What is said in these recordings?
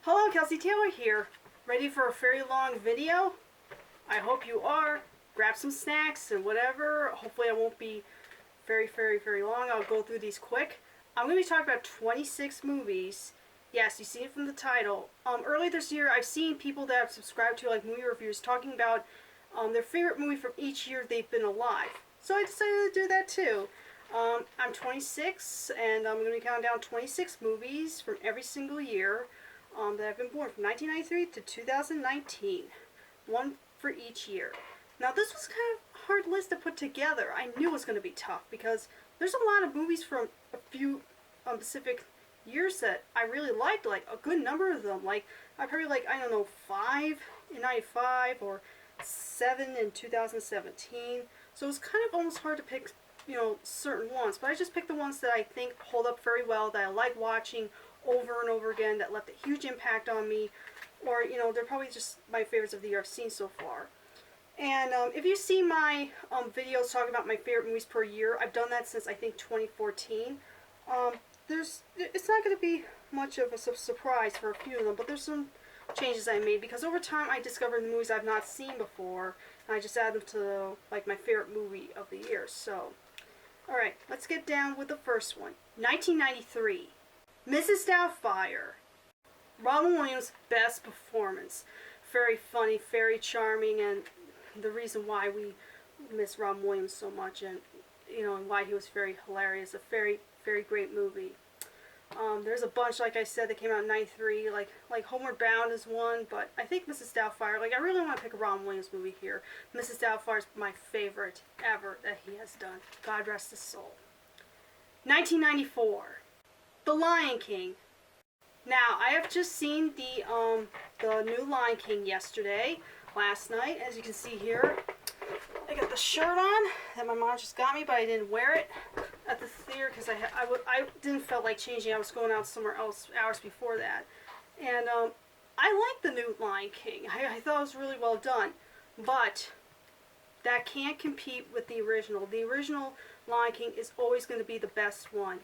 Hello, Kelsey Taylor here. Ready for a very long video? I hope you are. Grab some snacks and whatever. Hopefully I won't be very long. I'll go through these quick. I'm going to be talking about 26 movies. Yes, you see it from the title. Early this year, I've seen people that I've subscribed to, like movie reviewers, talking about their favorite movie from each year they've been alive. So I decided to do that too. I'm 26, and I'm going to be counting down 26 movies from every single year that have been born, from 1993 to 2019. One for each year. Now, this was kind of a hard list to put together. I knew it was going to be tough because there's a lot of movies from a few specific years that I really liked, like a good number of them. Like, I probably like, I don't know, 5 in 95 or 7 in 2017. So it was kind of almost hard to pick, certain ones. But I just picked the ones that I think hold up very well, that I like watching over and over again, that left a huge impact on me. Or, they're probably just my favorites of the year I've seen so far. And if you see my videos talking about my favorite movies per year, I've done that since, I think, 2014. It's not going to be much of a surprise for a few of them, but there's some changes I made, because over time I discovered the movies I've not seen before, and I just add them to, like, my favorite movie of the year. So, alright, let's get down with the first one. 1993. Mrs. Doubtfire. Robin Williams' best performance. Very funny, very charming, and the reason why we miss Robin Williams so much, and and why he was very hilarious. A very great movie. There's a bunch, like I said, that came out in 93. Like Homeward Bound is one, but I think Mrs. Doubtfire. Like, I really want to pick a Robin Williams movie here. Mrs. Doubtfire is my favorite ever that he has done. God rest his soul. 1994. The Lion King. Now, I have just seen the new Lion King last night, as you can see here. I got the shirt on that my mom just got me, but I didn't wear it at the theater because I didn't feel like changing. I was going out somewhere else hours before that. And I like the new Lion King. I thought it was really well done. But that can't compete with the original. The original Lion King is always going to be the best one.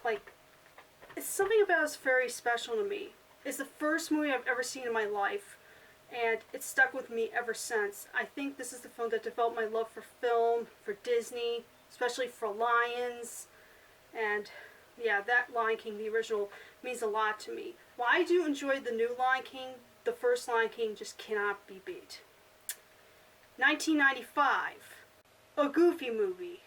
Like, it's something about it's very special to me. It's the first movie I've ever seen in my life, and it's stuck with me ever since. I think this is the film that developed my love for film, for Disney, especially for lions. And yeah, that Lion King, the original, means a lot to me. While I do enjoy the new Lion King, the first Lion King just cannot be beat. 1995. A Goofy movie.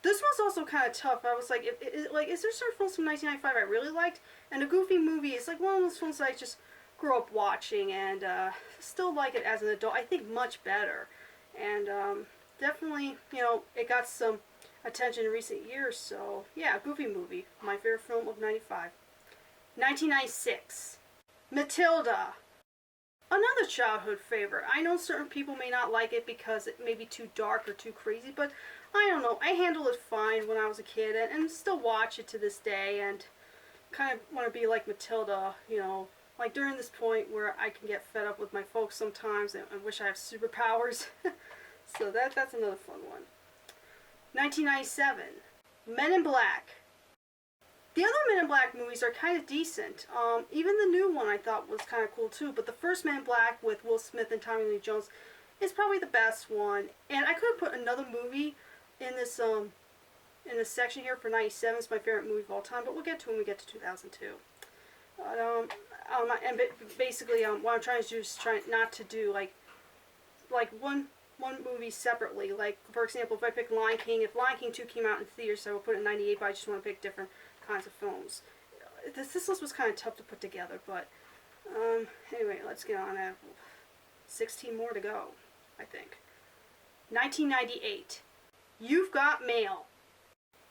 This one's also kind of tough. I was like, is there certain films from 1995 I really liked? And A Goofy Movie is like one of those films that I just grew up watching, and still like it as an adult. I think much better. And definitely, it got some attention in recent years. So yeah, Goofy Movie, my favorite film of 95. 1996. Matilda. Another childhood favorite. I know certain people may not like it because it may be too dark or too crazy, but I don't know. I handled it fine when I was a kid, and still watch it to this day, and kind of want to be like Matilda, like during this point where I can get fed up with my folks sometimes and wish I have superpowers. So that's another fun one. 1997. Men in Black. The other Men in Black movies are kind of decent. Even the new one I thought was kind of cool too, but the first Men in Black with Will Smith and Tommy Lee Jones is probably the best one. And I could have put another movie in this section here for 97. It's my favorite movie of all time, but we'll get to it when we get to 2002. And basically, what I'm trying to do is try not to do like one movie separately. Like, for example, if I pick Lion King, if Lion King 2 came out in theaters, I would put it in 98, but I just want to pick different kinds of films. This list was kind of tough to put together, but anyway, let's get on. I have 16 more to go, I think. 1998. You've Got Mail.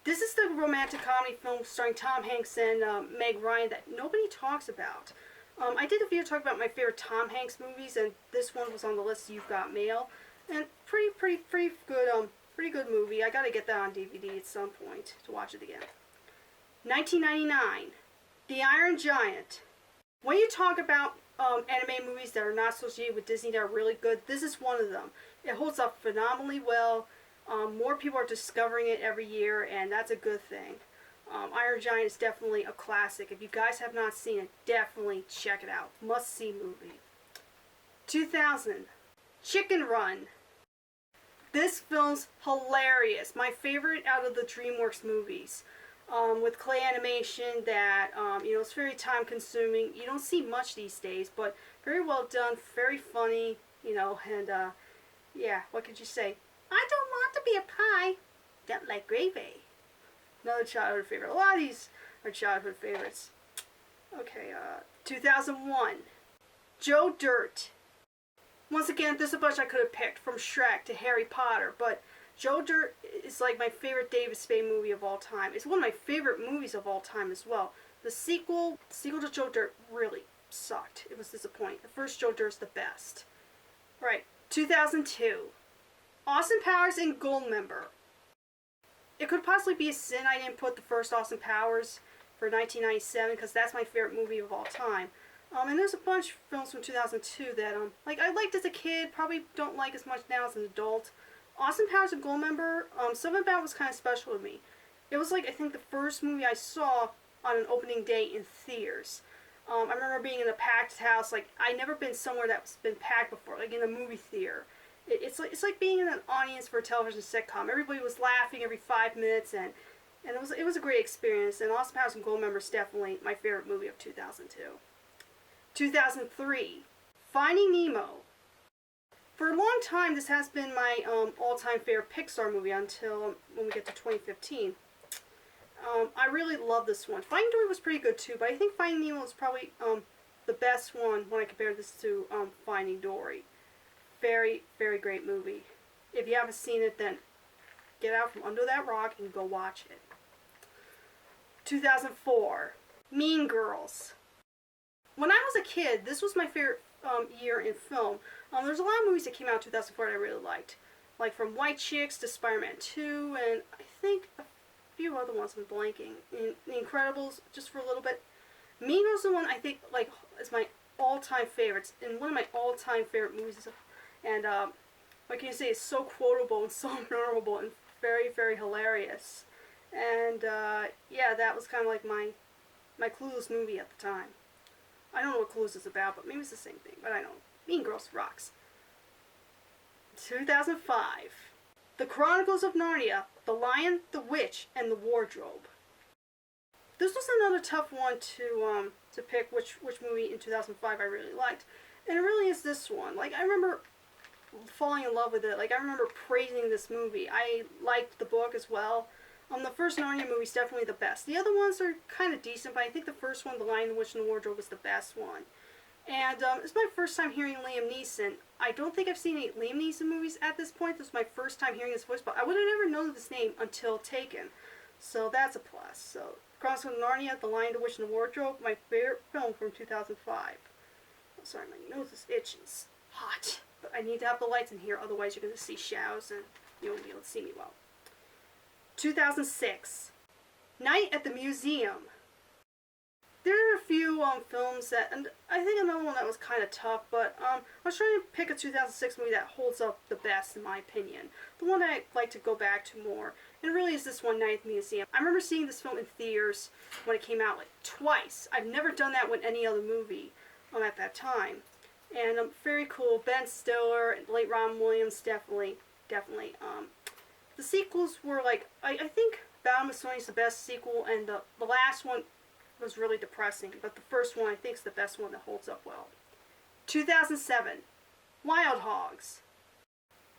This is the romantic comedy film starring Tom Hanks and Meg Ryan that nobody talks about. I did a video talking about my favorite Tom Hanks movies, and this one was on the list. You've Got Mail, and pretty good. Pretty good movie. I gotta get that on DVD at some point to watch it again. 1999. The Iron Giant. When you talk about anime movies that are not associated with Disney that are really good, this is one of them. It holds up phenomenally well. More people are discovering it every year, and that's a good thing. Iron Giant is definitely a classic. If you guys have not seen it, definitely check it out. Must-see movie. 2000, Chicken Run. This film's hilarious. My favorite out of the DreamWorks movies. With clay animation that, it's very time consuming. You don't see much these days, but very well done, very funny, and, yeah, what could you say? I don't want to be a pie. Don't like gravy. Another childhood favorite. A lot of these are childhood favorites. Okay, 2001, Joe Dirt. Once again, there's a bunch I could have picked, from Shrek to Harry Potter, but Joe Dirt is like my favorite David Spade movie of all time. It's one of my favorite movies of all time as well. The sequel to Joe Dirt really sucked. It was disappointing. The first Joe Dirt's the best. Right, 2002, Austin Powers and Goldmember. It could possibly be a sin I didn't put the first Austin Powers for 1997, because that's my favorite movie of all time. And there's a bunch of films from 2002 that I liked as a kid, probably don't like as much now as an adult. Austin Powers and Goldmember, something about it was kind of special to me. It was like, I think, the first movie I saw on an opening day in theaters. I remember being in a packed house. Like, I'd never been somewhere that's been packed before, like in a movie theater. It's like being in an audience for a television sitcom. Everybody was laughing every 5 minutes, and it was a great experience. And Austin Powers and Goldmember is definitely my favorite movie of 2002. 2003, Finding Nemo. For a long time, this has been my all-time favorite Pixar movie until when we get to 2015. I really love this one. Finding Dory was pretty good too, but I think Finding Nemo is probably the best one when I compare this to Finding Dory. Very, very great movie. If you haven't seen it, then get out from under that rock and go watch it. 2004, Mean Girls. When I was a kid, this was my favorite year in film. There's a lot of movies that came out in 2004 that I really liked. Like from White Chicks to Spider-Man 2, and I think a few other ones I'm blanking. The Incredibles, just for a little bit. Mean Girls is the one I think is my all-time favorites, and one of my all-time favorite movies. And what can you say, it's so quotable and so memorable and very, very hilarious. And yeah, that was kind of like my Clueless movie at the time. I don't know what Clueless is about, but maybe it's the same thing. But I know. Mean Girls rocks. 2005, The Chronicles of Narnia, The Lion, the Witch, and the Wardrobe. This was another tough one to pick which movie in 2005 I really liked. And it really is this one. Like, I remember falling in love with it. Like, I remember praising this movie. I liked the book as well. The first Narnia movie is definitely the best. The other ones are kind of decent, but I think the first one, The Lion, the Witch, and the Wardrobe, was the best one. And it's my first time hearing Liam Neeson. I don't think I've seen any Liam Neeson movies at this point. This is my first time hearing his voice, but I would have never known his name until Taken. So that's a plus. So, Chronicles of Narnia, The Lion, the Witch, and the Wardrobe, my favorite film from 2005. Oh, sorry, my nose is itching. It's hot. But I need to have the lights in here, otherwise you're going to see shadows and you won't be able to see me well. 2006, Night at the Museum. There are a few films that, and I think another one that was kind of tough, but I was trying to pick a 2006 movie that holds up the best in my opinion. The one that I'd like to go back to more, and it really is this one, Night at the Museum. I remember seeing this film in theaters when it came out, like, twice. I've never done that with any other movie at that time. And very cool. Ben Stiller and late Robin Williams, definitely. The sequels were like, I think Battle of Sony is the best sequel, and the last one was really depressing, but the first one I think is the best one that holds up well. 2007, Wild Hogs.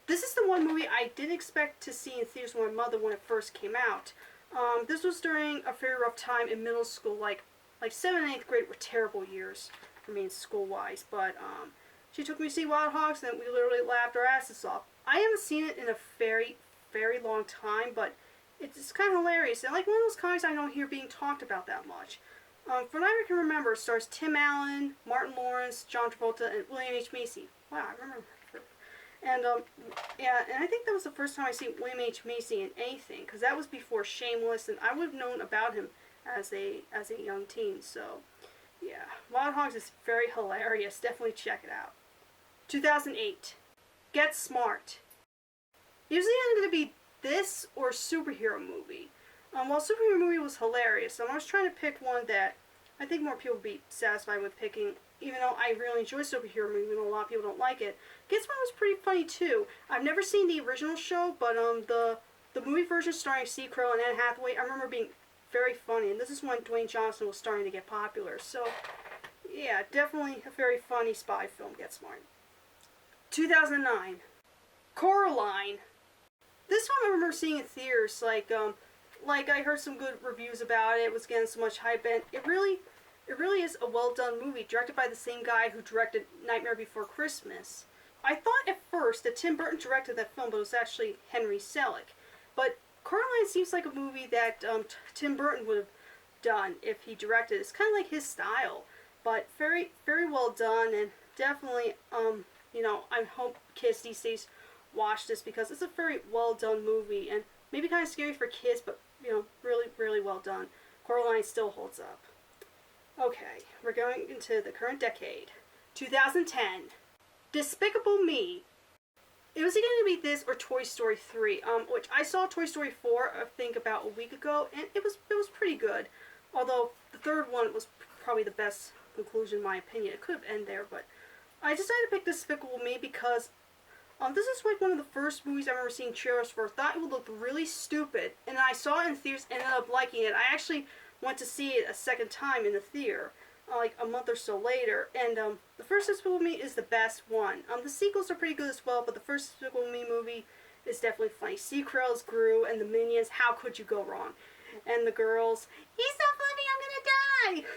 This is the one movie I didn't expect to see in theaters with my mother when it first came out. This was during a very rough time in middle school. Like 7th and 8th grade were terrible years for me school-wise, but she took me to see Wild Hogs, and we literally laughed our asses off. I haven't seen it in a very, very long time, but it's kind of hilarious. And like one of those comics I don't hear being talked about that much. From what I can remember, it stars Tim Allen, Martin Lawrence, John Travolta, and William H. Macy. Wow, I remember that. And yeah, and I think that was the first time I seen William H. Macy in anything, because that was before Shameless, and I would have known about him as a young teen. So yeah, Wild Hogs is very hilarious. Definitely check it out. 2008, Get Smart. Usually I'm going to be this or superhero movie. Well, superhero movie was hilarious. I was trying to pick one that I think more people would be satisfied with picking, even though I really enjoy superhero movies, even though a lot of people don't like it. Guess One was pretty funny too. I've never seen the original show, but the movie version starring Steve Carell and Anne Hathaway, I remember being very funny. And this is when Dwayne Johnson was starting to get popular. So, yeah, definitely a very funny spy film, Get Smart. 2009, Coraline. This one I remember seeing in theaters, like I heard some good reviews about it. It was getting so much hype, and it really is a well-done movie, directed by the same guy who directed Nightmare Before Christmas. I thought at first that Tim Burton directed that film, but it was actually Henry Selick. But Coraline seems like a movie that Tim Burton would have done if he directed it. It's kind of like his style, but very, very well done, and definitely, I hope kids these days watch this because it's a very well done movie, and maybe kind of scary for kids, but really, really well done. Coraline still holds up. Okay, we're going into the current decade. 2010. Despicable Me. It was either going to be this or Toy Story 3, which I saw Toy Story 4, I think, about a week ago, and it was pretty good. Although the third one was probably the best conclusion in my opinion. It could have ended there, but I decided to pick Despicable Me because this is like one of the first movies I remember seeing trailers for. Thought it would look really stupid, and I saw it in theaters and ended up liking it. I actually went to see it a second time in the theater, like a month or so later, and the first Despicable Me is the best one. The sequels are pretty good as well, but the first Despicable Me movie is definitely funny. Steve Carell's Gru and the Minions, how could you go wrong? And the girls, he's so funny, I'm gonna die!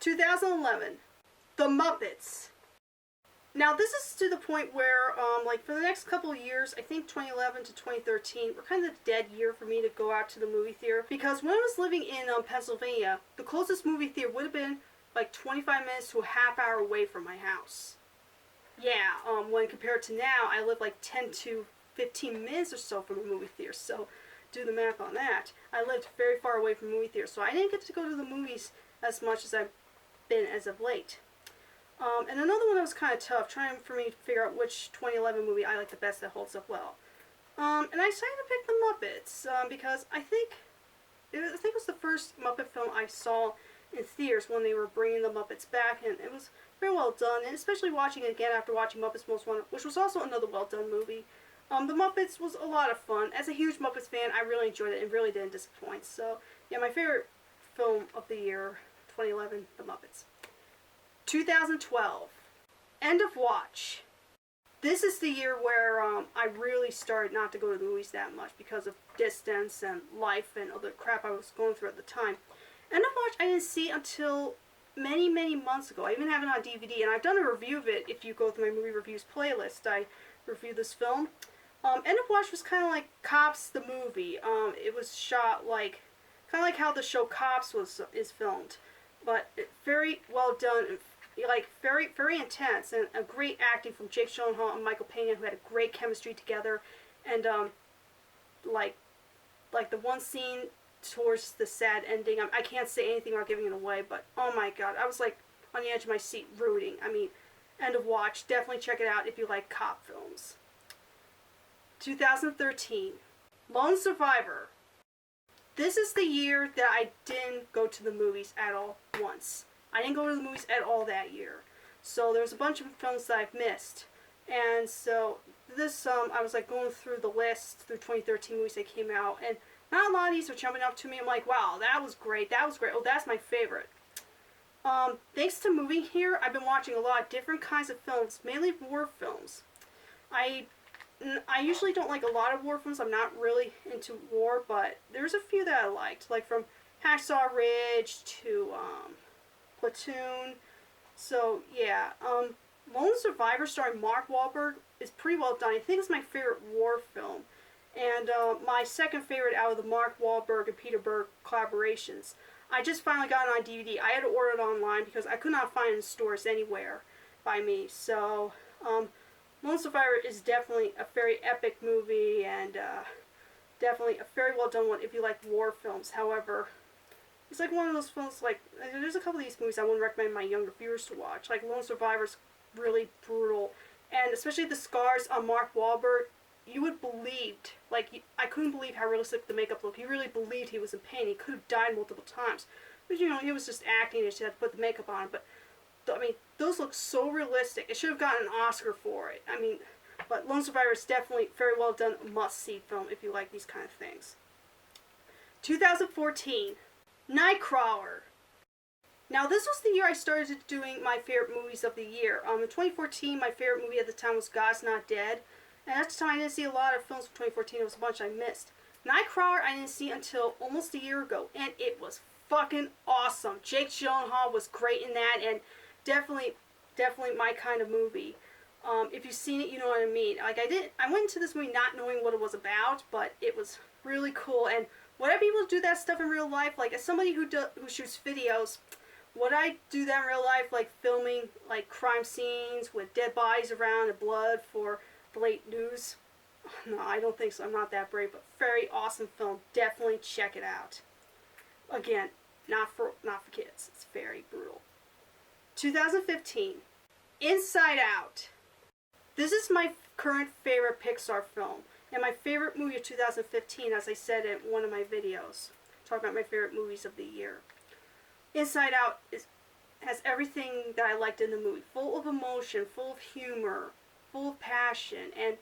2011, The Muppets. Now, this is to the point where, for the next couple of years, I think 2011 to 2013, were kind of the dead year for me to go out to the movie theater. Because when I was living in Pennsylvania, the closest movie theater would have been like 25 minutes to a half hour away from my house. Yeah, when compared to now, I live like 10 to 15 minutes or so from a movie theater. So, do the math on that. I lived very far away from movie theaters, so I didn't get to go to the movies as much as I've been as of late. And another one that was kind of tough, trying for me to figure out which 2011 movie I like the best that holds up well. And I decided to pick The Muppets, because I think it was the first Muppet film I saw in theaters when they were bringing the Muppets back, and it was very well done, and especially watching it again after watching Muppets Most Wanted, which was also another well done movie. The Muppets was a lot of fun. As a huge Muppets fan, I really enjoyed it and really didn't disappoint. So, yeah, my favorite film of the year, 2011, The Muppets. 2012, End of Watch. This is the year where I really started not to go to the movies that much because of distance and life and other crap I was going through at the time. End of Watch I didn't see until many, many months ago. I even have it on DVD, and I've done a review of it. If you go through my movie reviews playlist, I reviewed this film. End of Watch was kind of like Cops the movie. It was shot like, kind of like how the show Cops is filmed, but very well done, like very, very intense, and a great acting from Jake Gyllenhaal and Michael Pena, who had a great chemistry together. And like the one scene towards the sad ending, I can't say anything without giving it away, but oh my god, I was like on the edge of my seat rooting. I mean, End of Watch, definitely check it out if you like cop films. 2013, Lone Survivor. This is the year that I didn't go to the movies at all once. I didn't go to the movies at all that year. So there's a bunch of films that I've missed. And so this, I was like going through the list through 2013 movies that came out, and not a lot of these are jumping up to me. I'm like, wow, that was great, that was great. Oh, that's my favorite. Thanks to moving here, I've been watching a lot of different kinds of films, mainly war films. I usually don't like a lot of war films. I'm not really into war, but there's a few that I liked, like from Hacksaw Ridge to Platoon. So yeah, Lone Survivor starring Mark Wahlberg is pretty well done. I think it's my favorite war film, and my second favorite out of the Mark Wahlberg and Peter Berg collaborations. I just finally got it on DVD. I had to order it online because I could not find it in stores anywhere by me. So Lone Survivor is definitely a very epic movie, and definitely a very well done one if you like war films. However, it's like one of those films, like, there's a couple of these movies I wouldn't recommend my younger viewers to watch. Like, Lone Survivor's really brutal, and especially the scars on Mark Wahlberg you would believed, like, I couldn't believe how realistic the makeup looked. You really believed he was in pain. He could have died multiple times. But, you know, he was just acting. He just had to put the makeup on. But, I mean, those look so realistic. It should have gotten an Oscar for it. I mean, but Lone Survivor is definitely very well done, must-see film if you like these kind of things. 2014, Nightcrawler. Now, this was the year I started doing my favorite movies of the year. In 2014, my favorite movie at the time was God's Not Dead. And at the time, I didn't see a lot of films from 2014. It was a bunch I missed. Nightcrawler, I didn't see until almost a year ago. And it was fucking awesome. Jake Gyllenhaal was great in that. And definitely my kind of movie. If you've seen it, you know what I mean. Like, I went into this movie not knowing what it was about. But it was really cool. And would I be able to do that stuff in real life? Like, as somebody who shoots videos, would I do that in real life, like filming like crime scenes with dead bodies around and blood for the late news? No, I don't think so. I'm not that brave, but very awesome film. Definitely check it out. Again, not for kids. It's very brutal. 2015, Inside Out. This is my current favorite Pixar film and my favorite movie of 2015, as I said in one of my videos, talking about my favorite movies of the year. Inside Out has everything that I liked in the movie. Full of emotion, full of humor, full of passion, and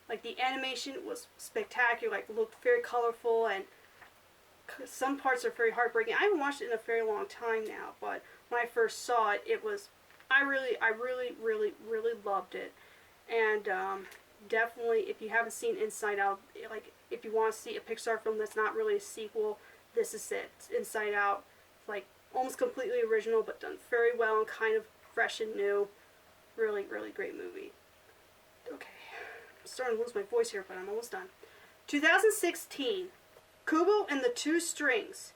like the animation was spectacular. Like, looked very colorful, and some parts are very heartbreaking. I haven't watched it in a very long time now, but when I first saw it, I really loved it. And definitely, if you haven't seen Inside Out, like if you want to see a Pixar film that's not really a sequel, this is it. Inside Out, like, almost completely original, but done very well and kind of fresh and new. Really great movie. Okay, I'm starting to lose my voice here, but I'm almost done. 2016, Kubo and the Two Strings.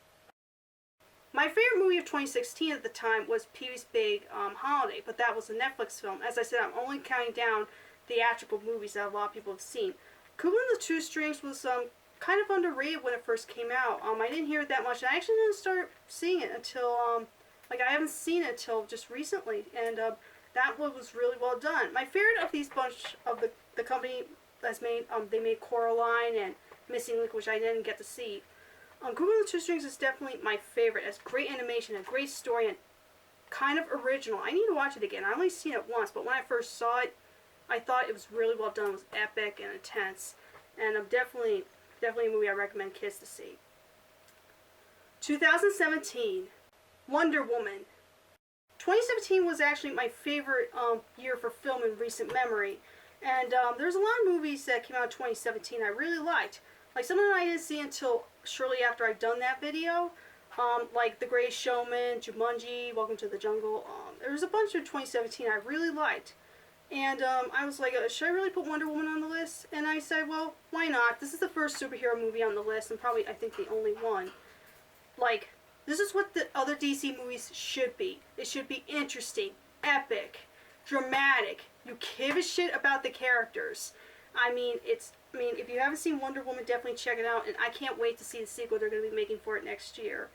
My favorite movie of 2016 at the time was Pee-wee's Big Holiday, but that was a Netflix film. As I said, I'm only counting down theatrical movies that a lot of people have seen. Kubo and the Two Strings was kind of underrated when it first came out. I didn't hear it that much. I actually didn't start seeing it until, I haven't seen it until just recently. And that one was really well done. My favorite of these bunch of the company that's made, they made Coraline and Missing Link, which I didn't get to see. Kubo and the Two Strings is definitely my favorite. It's great animation, a great story, and kind of original. I need to watch it again. I only seen it once, but when I first saw it, I thought it was really well done. It was epic and intense. And definitely a movie I recommend kids to see. 2017, Wonder Woman. 2017 was actually my favorite year for film in recent memory. And there's a lot of movies that came out in 2017 I really liked. Like, some of them I didn't see until shortly after I'd done that video. Like The Greatest Showman, Jumanji, Welcome to the Jungle. There was a bunch of 2017 I really liked. And I was like, should I really put Wonder Woman on the list? And I said, well, why not? This is the first superhero movie on the list, and probably, I think, the only one. Like, this is what the other DC movies should be. It should be interesting, epic, dramatic. You give a shit about the characters. I mean, if you haven't seen Wonder Woman, definitely check it out. And I can't wait to see the sequel they're going to be making for it next year.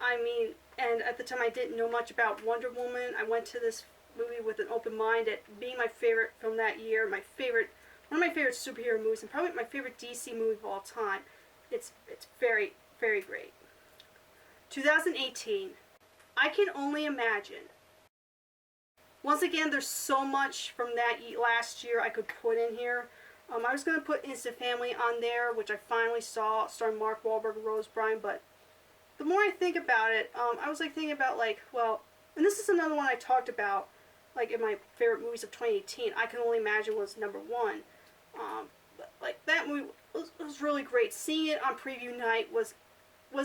I mean, and at the time I didn't know much about Wonder Woman. I went to this movie with an open mind at being my favorite film that year, one of my favorite superhero movies, and probably my favorite DC movie of all time. It's very great. 2018, I Can Only Imagine. Once again, there's so much from that last year I could put in here. I was going to put Instant Family on there, which I finally saw, starring Mark Wahlberg and Rose Byrne, but the more I think about it, I was like thinking about, like, well, and this is another one I talked about, like, in my favorite movies of 2018, I Can Only Imagine was number one. Like, that movie was really great. Seeing it on preview night was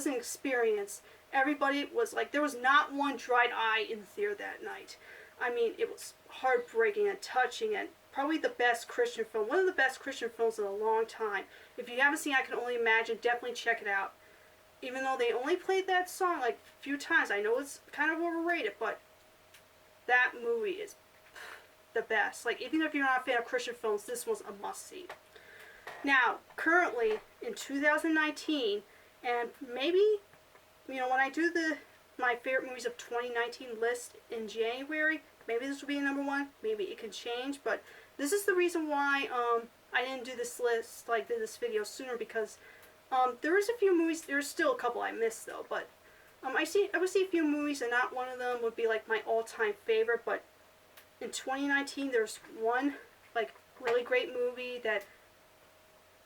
an experience. Everybody was like, there was not one dried eye in the theater that night. I mean, it was heartbreaking and touching, and probably the best Christian film. One of the best Christian films in a long time. If you haven't seen I Can Only Imagine, definitely check it out. Even though they only played that song like a few times, I know it's kind of overrated, but that movie is the best. Like, even if you're not a fan of Christian films, this was a must-see. Now, currently, in 2019, and maybe, when I do my favorite movies of 2019 list in January, maybe this will be number one, maybe it can change, but this is the reason why I didn't do this list, like did this video sooner because there is a few movies, there's still a couple I missed though, but I would see a few movies and not one of them would be like my all-time favorite, but in 2019 there's one like really great movie that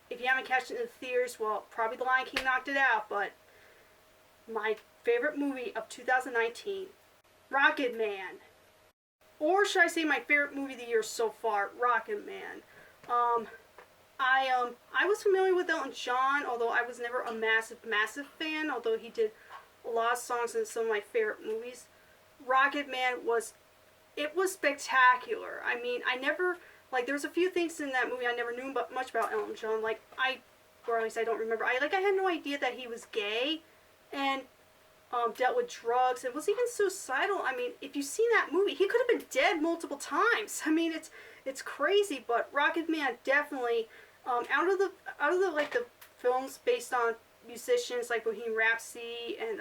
if you haven't catched it in the theaters, well, probably The Lion King knocked it out, but my favorite movie of 2019, Rocket Man. Or should I say my favorite movie of the year so far, Rocket Man. I was familiar with Elton John, although I was never a massive fan, although he did a lot of songs in some of my favorite movies. Rocket Man was spectacular. I mean, there's a few things in that movie I never knew much about Elton John. Or at least I don't remember. I had no idea that he was gay, and dealt with drugs, and was even suicidal. I mean, if you've seen that movie, he could have been dead multiple times. I mean, it's crazy, but Rocket Man definitely, out of the films based on musicians like Bohemian Rhapsody, and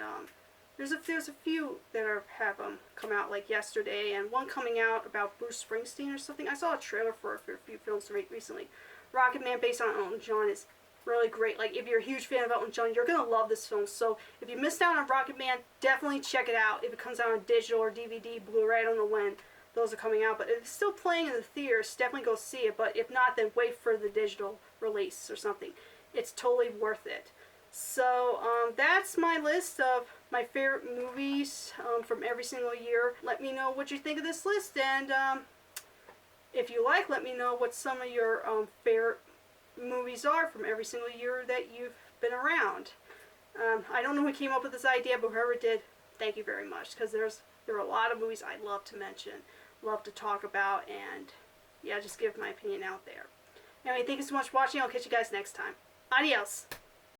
there's a few that have come out like yesterday, and one coming out about Bruce Springsteen or something. I saw a trailer for a few films recently. Rocket Man based on Elton John is really great. Like, if you're a huge fan of Elton John, you're going to love this film. So if you missed out on Rocket Man, definitely check it out. If it comes out on digital or DVD, Blu-ray, I don't know when those are coming out, but if it's still playing in the theaters, definitely go see it. But if not, then wait for the digital release or something. It's totally worth it. So that's my list of my favorite movies from every single year. Let me know what you think of this list, and if you like, let me know what some of your favorite movies are from every single year that you've been around. I don't know who came up with this idea, but whoever did, thank you very much, because there are a lot of movies I love to mention, love to talk about, and yeah, just give my opinion out there. Anyway, thank you so much for watching. I'll catch you guys next time. Adios!